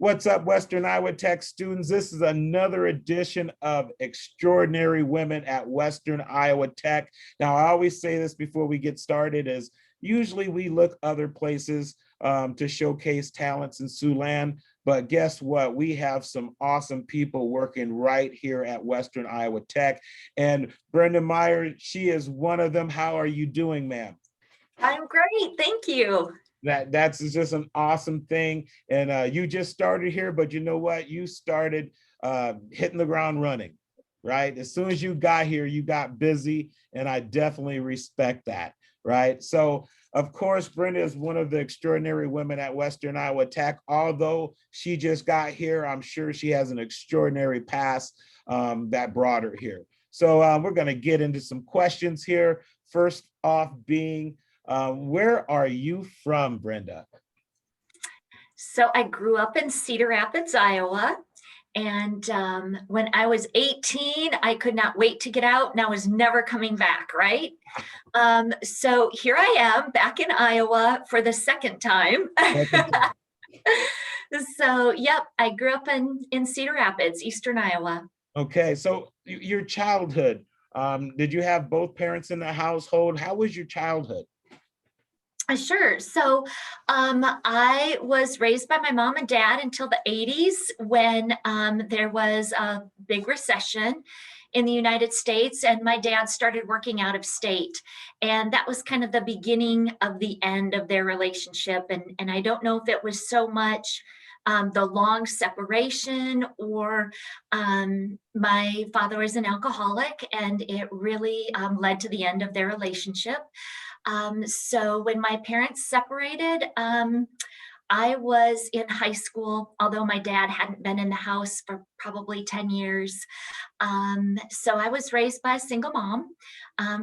What's up, Western Iowa Tech students? This is another edition of Extraordinary Women at Western Iowa Tech. Now, I always say this before we get started is usually we look other places to showcase talents in Siouxland, but guess what? We have some awesome people working right here at Western Iowa Tech. And Brenda Meyer, she is one of them. How are you doing, ma'am? I'm great, thank you. That's just an awesome thing. And you just started here, but you know what? You started hitting the ground running, right? As soon as you got here, you got busy, and I definitely respect that, right? So, of course, Brenda is one of the extraordinary women at Western Iowa Tech. Although she just got here, I'm sure she has an extraordinary past that brought her here. So we're going to get into some questions here. First off being, where are you from, Brenda? So I grew up in Cedar Rapids, Iowa. And when I was 18, I could not wait to get out, and I was never coming back, right? So here I am back in Iowa for the second time. So, yep, I grew up in Cedar Rapids, Eastern Iowa. Okay, so your childhood, did you have both parents in the household? How was your childhood? Sure. So I was raised by my mom and dad until the 80s when there was a big recession in the United States, and my dad started working out of state. And that was kind of the beginning of the end of their relationship. And I don't know if it was so much the long separation or my father was an alcoholic, and it really led to the end of their relationship. So when my parents separated, I was in high school, although my dad hadn't been in the house for probably 10 years. So I was raised by a single mom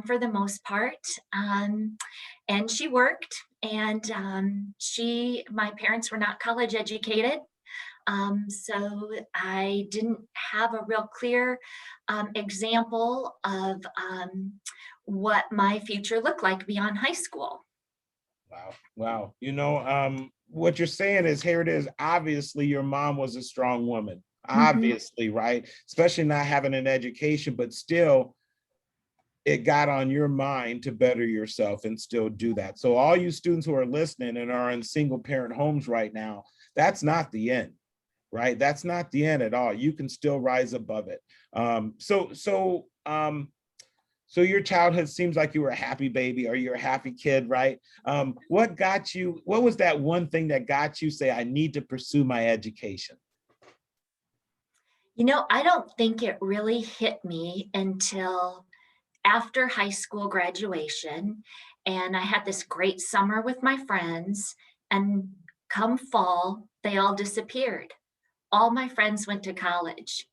for the most part. And she worked, and my parents were not college educated. So I didn't have a real clear example of what my future looked like beyond high school. Wow, wow. What you're saying is here it is. Obviously, your mom was a strong woman, Mhm. obviously, right? Especially not having an education, but still, it got on your mind to better yourself and still do that. So all you students who are listening and are in single parent homes right now, that's not the end, right? That's not the end at all. You can still rise above it. So your childhood seems like you were a happy baby, or you're a happy kid, right? What was that one thing that got you say, I need to pursue my education? I don't think it really hit me until after high school graduation. And I had this great summer with my friends. And come fall, they all disappeared. All my friends went to college.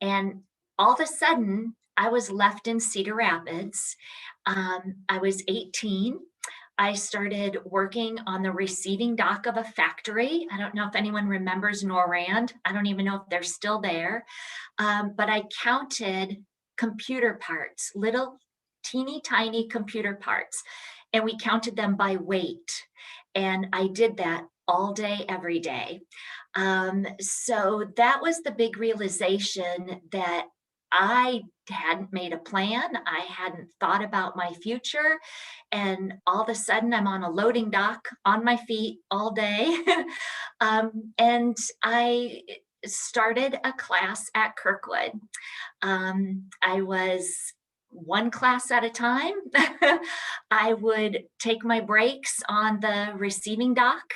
And all of a sudden, I was left in Cedar Rapids. I was 18. I started working on the receiving dock of a factory. I don't know if anyone remembers Norand. I don't even know if they're still there. But I counted computer parts, little teeny tiny computer parts, and we counted them by weight. And I did that all day, every day. So that was the big realization that I hadn't made a plan. I hadn't thought about my future. And all of a sudden, I'm on a loading dock on my feet all day. And I started a class at Kirkwood. I was one class at a time. I would take my breaks on the receiving dock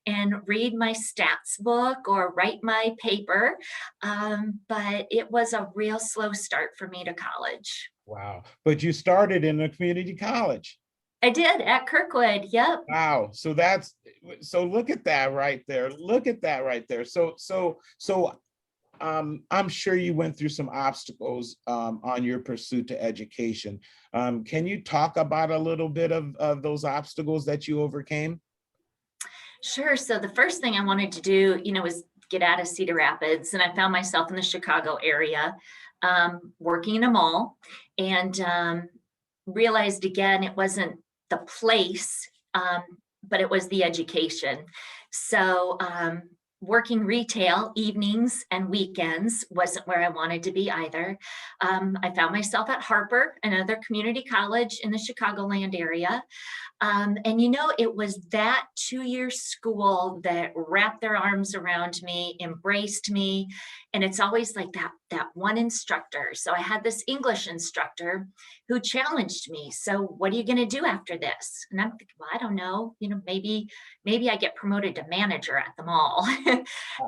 and read my stats book or write my paper. But it was a real slow start for me to college. Wow. But you started in a community college. I did at Kirkwood. Yep. Wow. So look at that right there. Look at that right there. I'm sure you went through some obstacles on your pursuit to education. Can you talk about a little bit of those obstacles that you overcame? Sure. So the first thing I wanted to do, was get out of Cedar Rapids, and I found myself in the Chicago area, working in a mall, and realized again it wasn't the place, but it was the education. So working retail evenings and weekends wasn't where I wanted to be either. I found myself at Harper, another community college in the Chicagoland area. And you know, it was that 2-year school that wrapped their arms around me, embraced me. And it's always like that one instructor. So I had this English instructor who challenged me. So what are you going to do after this? And I'm thinking, well, I don't know, you know, maybe I get promoted to manager at the mall.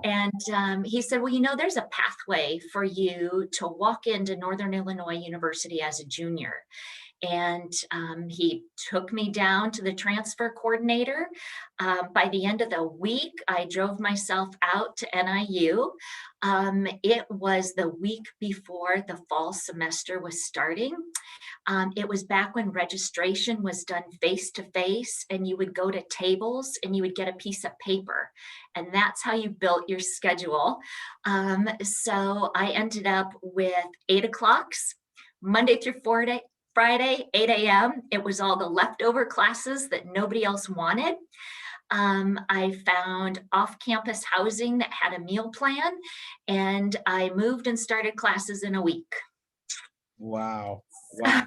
And he said, well, you know, there's a pathway for you to walk into Northern Illinois University as a junior. And he took me down to the transfer coordinator. By the end of the week, I drove myself out to NIU. It was the week before the fall semester was starting. It was back when registration was done face to face, and you would go to tables and you would get a piece of paper, and that's how you built your schedule. So I ended up with 8 o'clocks, Monday through Friday, 8 a.m. It was all the leftover classes that nobody else wanted. I found off-campus housing that had a meal plan, and I moved and started classes in a week. Wow. Wow.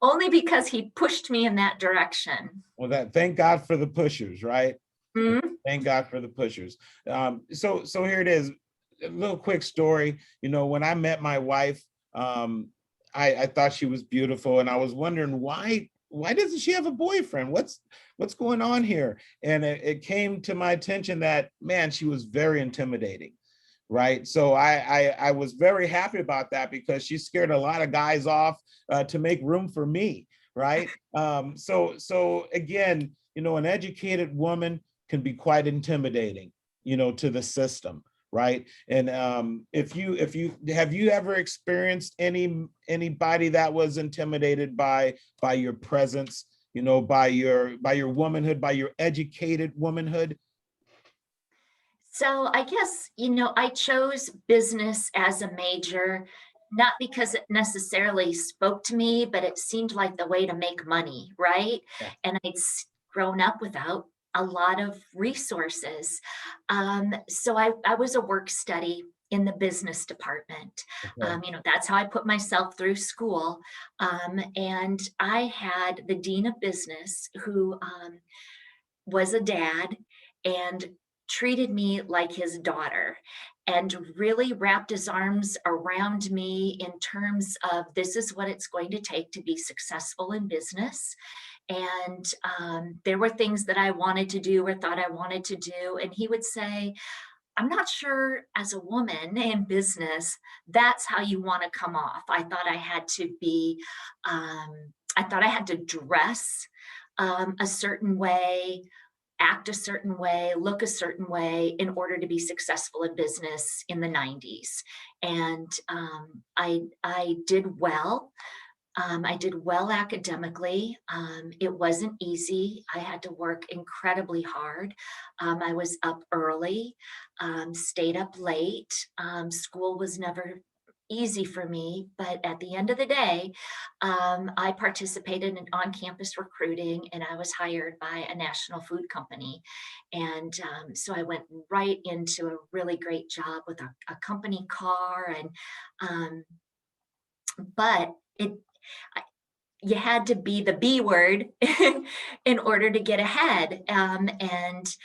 Only because he pushed me in that direction. Well, thank God for the pushers, right? Mhm. Thank God for the pushers. So here it is, a little quick story. You know, when I met my wife, I thought she was beautiful, and I was wondering why doesn't she have a boyfriend? What's going on here? And it came to my attention that, man, she was very intimidating, right? So I was very happy about that, because she scared a lot of guys off to make room for me, right? So again, you know, an educated woman can be quite intimidating, you know, to the system, right? And if you have you ever experienced anybody that was intimidated by your presence, you know, by your womanhood, by your educated womanhood? So I guess, you know, I chose business as a major, not because it necessarily spoke to me, but it seemed like the way to make money, right? Yeah. And grown up without a lot of resources. So I was a work study in the business department. Okay. You know, that's how I put myself through school. And I had the dean of business who was a dad and treated me like his daughter, and really wrapped his arms around me in terms of, this is what it's going to take to be successful in business. And there were things that I wanted to do or thought I wanted to do. And he would say, I'm not sure as a woman in business, that's how you want to come off. I thought I had to be, I thought I had to dress a certain way, act a certain way, look a certain way in order to be successful in business in the 90s. And I did well. I did well academically. It wasn't easy. I had to work incredibly hard. I was up early, stayed up late. School was never easy for me, but at the end of the day, I participated in on-campus recruiting, and I was hired by a national food company. And so I went right into a really great job with a company car, and but it I- you had to be the B word in order to get ahead. And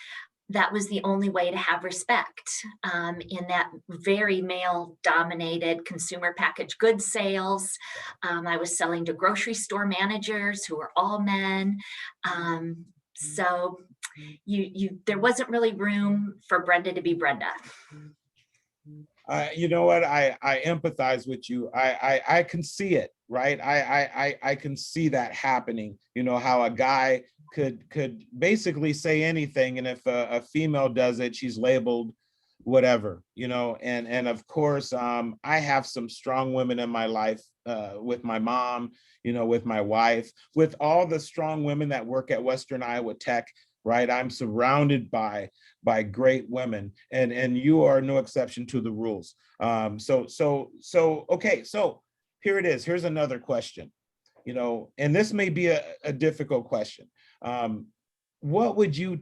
that was the only way to have respect in that very male dominated consumer packaged goods sales. I was selling to grocery store managers who were all men. So there wasn't really room for Brenda to be Brenda. You know what? I empathize with you. I can see it, right? I can see that happening. You know, how a guy could basically say anything, and if a female does it, she's labeled whatever, you know. And of course, I have some strong women in my life, with my mom, you know, with my wife, with all the strong women that work at Western Iowa Tech, right? I'm surrounded by great women, and you are no exception to the rules. Okay, so here it is. Here's another question, you know, and this may be a difficult question. what would you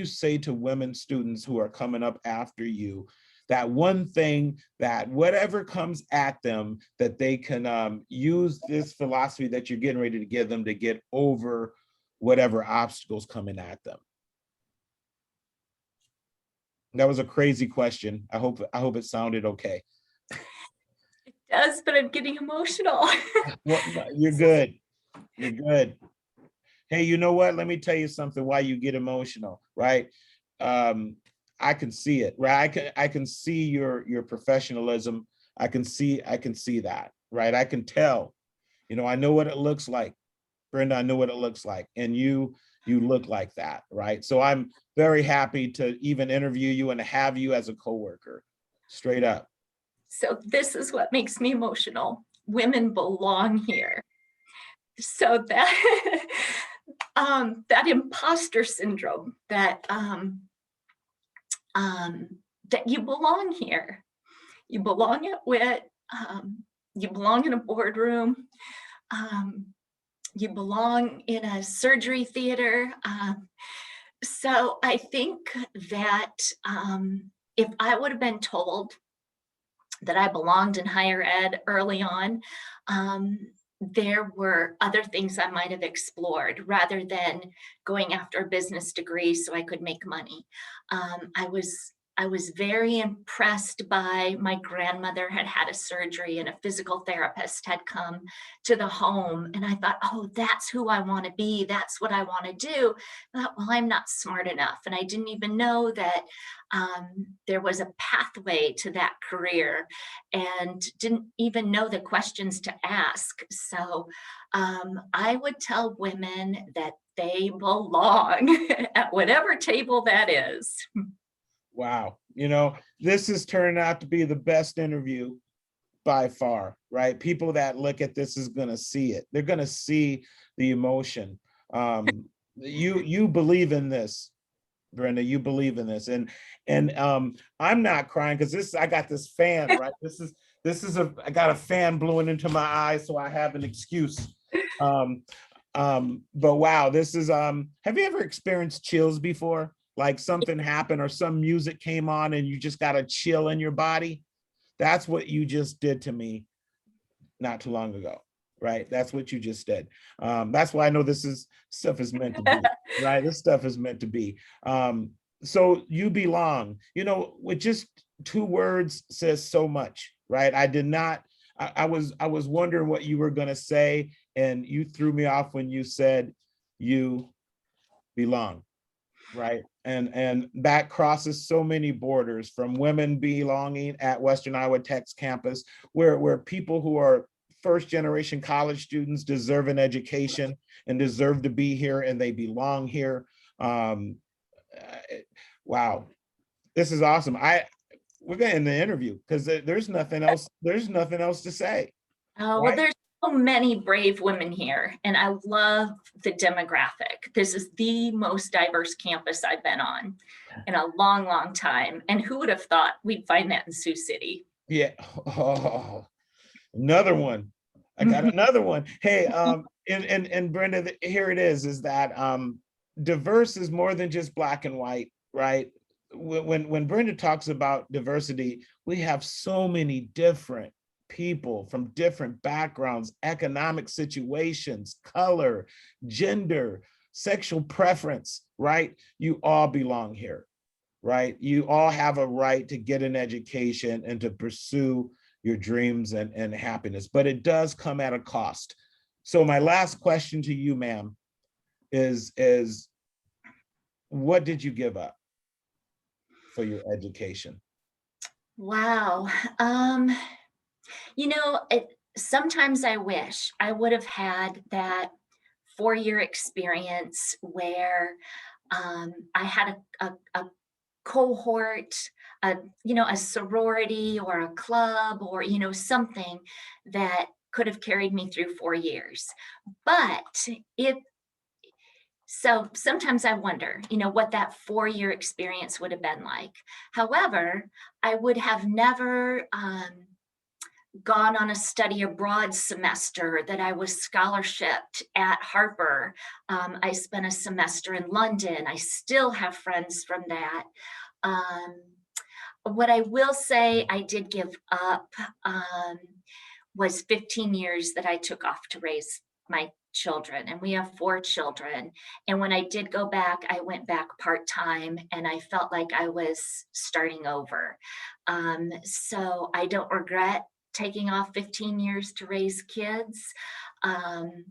say to women students who are coming up after you, that one thing that whatever comes at them, that they can use this philosophy that you're getting ready to give them to get over whatever obstacles coming at them? That was a crazy question. I hope it sounded okay. Does, but I'm getting emotional. Well, no, you're good. You're good. Hey, you know what? Let me tell you something why you get emotional, right? Um, I can see it, right? I can see your professionalism. I can see that, right? I can tell. I know what it looks like. Brenda, I know what it looks like. And you look like that, right? So I'm very happy to even interview you and to have you as a coworker. Straight up. So this is what makes me emotional. Women belong here. So that that imposter syndrome, that you belong here. You belong at WIT. You belong in a boardroom. Um, you belong in a surgery theater. So I think that if I would have been told that I belonged in higher ed early on, there were other things I might have explored rather than going after a business degree so I could make money. I was very impressed by my grandmother had had a surgery and a physical therapist had come to the home. And I thought, oh, that's who I want to be. That's what I want to do. I thought, well, I'm not smart enough. And I didn't even know that there was a pathway to that career and didn't even know the questions to ask. So I would tell women that they belong at whatever table that is. Wow. This is turning out to be the best interview by far, right? People that look at this is going to see it. They're going to see the emotion. You believe in this, Brenda. You believe in this, and I'm not crying because I got this fan, right? I got a fan blowing into my eyes, so I have an excuse. But wow, this is have you ever experienced chills before? Like something happened or some music came on and you just got a chill in your body? That's what you just did to me not too long ago, right? That's what you just did. That's why I know stuff is meant to be, right? This stuff is meant to be. So you belong, with just 2 words says so much, right? I was wondering what you were gonna say, and you threw me off when you said you belong, right? And that crosses so many borders, from women belonging at Western Iowa Tech's campus, where people who are first generation college students deserve an education and deserve to be here and they belong here. Um, wow, this is awesome. We're gonna end the interview because there's nothing else. There's nothing else to say. Oh, well, Right? there's so many brave women here, and I love the demographic. This is the most diverse campus I've been on in a long, long time. And who would have thought we'd find that in Sioux City? Yeah. Oh, another one. I got another one. Hey, and Brenda, here it is that diverse is more than just black and white, right? When Brenda talks about diversity, we have so many different people from different backgrounds, economic situations, color, gender, sexual preference, right? You all belong here, right? You all have a right to get an education and to pursue your dreams and happiness, but it does come at a cost. So my last question to you, ma'am, is what did you give up for your education? Wow. Sometimes I wish I would have had that 4-year experience where I had a cohort, a sorority or a club or, something that could have carried me through 4 years. But so sometimes I wonder, what that 4-year experience would have been like. However, I would have never gone on a study abroad semester, that I was scholarshiped at Harper. I spent a semester in London. I still have friends from that. Um, what I will say I did give up was 15 years that I took off to raise my children, and we have 4 children. And when I did go back, I went back part-time, and I felt like I was starting over. So I don't regret taking off 15 years to raise kids. Um,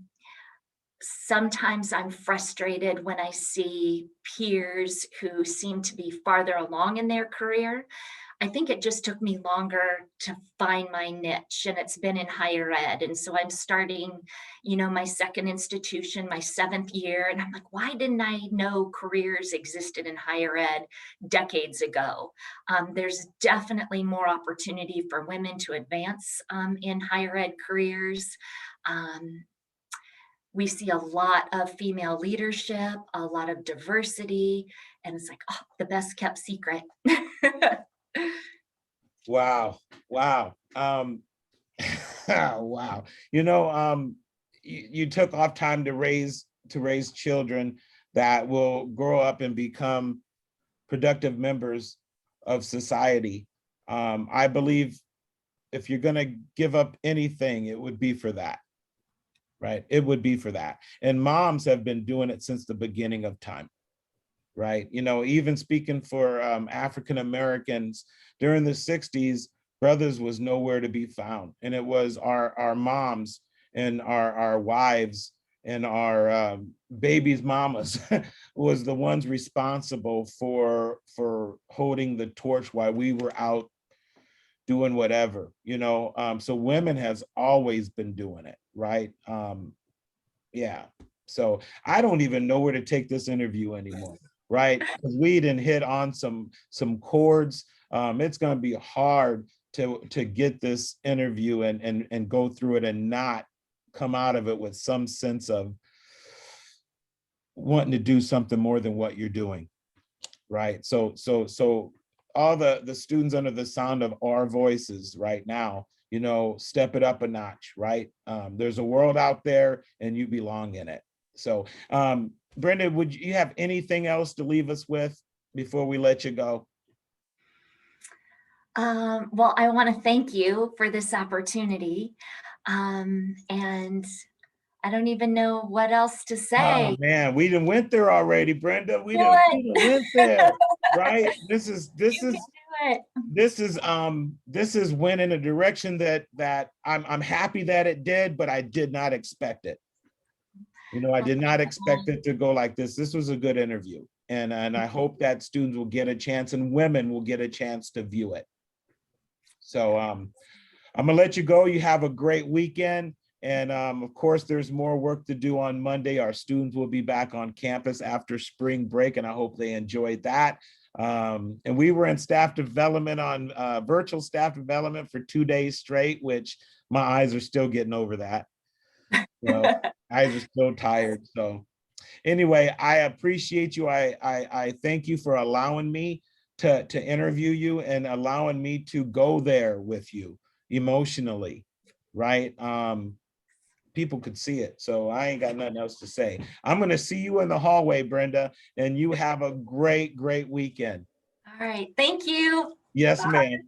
Sometimes I'm frustrated when I see peers who seem to be farther along in their career. I think it just took me longer to find my niche, and it's been in higher ed. And so I'm starting, my second institution, my 7th year, and I'm like, why didn't I know careers existed in higher ed decades ago? There's definitely more opportunity for women to advance in higher ed careers. Um, we see a lot of female leadership, a lot of diversity, and it's like, oh, the best kept secret. Wow. Wow. Wow. You took off time to raise children that will grow up and become productive members of society. I believe if you're going to give up anything, it would be for that, right? It would be for that. And moms have been doing it since the beginning of time, right? Even speaking for African Americans during the 60s, brothers was nowhere to be found. And it was our moms and our wives and our babies' mamas was the ones responsible for holding the torch while we were out doing whatever, so women has always been doing it, right? Yeah. So I don't even know where to take this interview anymore, right? Because we didn't hit on some chords. It's going to be hard to get this interview and go through it and not come out of it with some sense of wanting to do something more than what you're doing, right? So all the students under the sound of our voices right now, step it up a notch, right? There's a world out there and you belong in it. So Brenda, would you have anything else to leave us with before we let you go? Well, I want to thank you for this opportunity. And I don't even know what else to say. Oh man, we done went there already, Brenda. We Do done it. went there, right? This is You can do it. this is went in a direction that I'm happy that it did, but I did not expect it. I did not expect it to go like this. This was a good interview. And I hope that students will get a chance and women will get a chance to view it. So I'm gonna let you go. You have a great weekend. And of course, there's more work to do on Monday. Our students will be back on campus after spring break, and I hope they enjoyed that. And we were in staff development on virtual staff development for 2 days straight, which my eyes are still getting over that. Eyes are still tired. So anyway, I appreciate you. I thank you for allowing me to interview you and allowing me to go there with you emotionally, right? People could see it, so I ain't got nothing else to say. I'm going to see you in the hallway, Brenda, and you have a great weekend. All right. Thank you. Yes, Bye. ma'am.